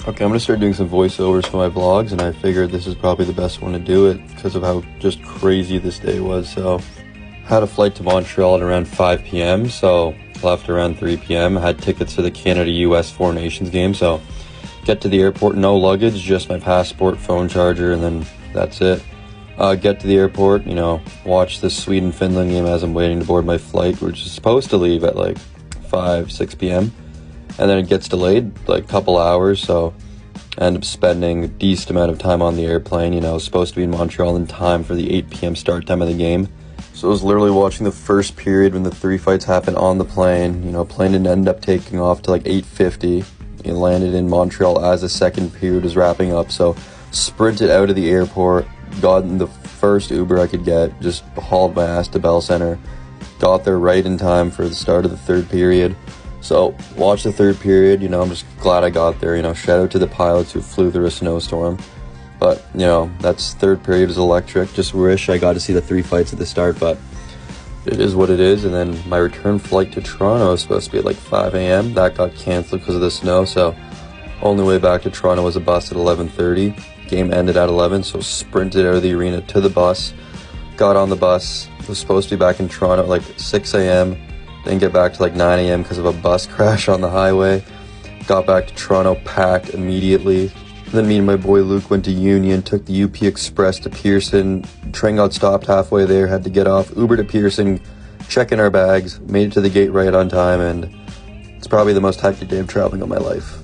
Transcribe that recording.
Okay, I'm gonna start doing some voiceovers for my vlogs, and I figured this is probably the best one to do it because of how just crazy this day was. So, had a flight to Montreal at around 5 p.m., so left around 3 p.m. Had tickets to the Canada-US Four Nations game, so get to the airport, no luggage, just my passport, phone charger, and then that's it. Get to the airport, watch the Sweden-Finland game as I'm waiting to board my flight, which is supposed to leave at like 6 p.m. And then it gets delayed like a couple hours, so I end up spending a decent amount of time on the airplane. Supposed to be in Montreal in time for the 8 p.m. start time of the game. So I was literally watching the first period when the three fights happened on the plane. Plane didn't end up taking off to like 8:50. It landed in Montreal as the second period was wrapping up. So sprinted out of the airport, got in the first Uber I could get, just hauled my ass to Bell Center. Got there right in time for the start of the third period. So, watch the third period, I'm just glad I got there, shout out to the pilots who flew through a snowstorm. But, that's third period is electric. Just wish I got to see the three fights at the start, but it is what it is. And then my return flight to Toronto was supposed to be at like 5 a.m. That got canceled because of the snow, so only way back to Toronto was a bus at 11:30. Game ended at 11, so sprinted out of the arena to the bus. Got on the bus, was supposed to be back in Toronto at like 6 a.m., Didn't get back to like 9 a.m. because of a bus crash on the highway. Got back to Toronto, packed immediately. Then me and my boy Luke went to Union, took the UP Express to Pearson. Train got stopped halfway there, had to get off. Uber to Pearson, check in our bags, made it to the gate right on time, and it's probably the most hectic day of traveling of my life.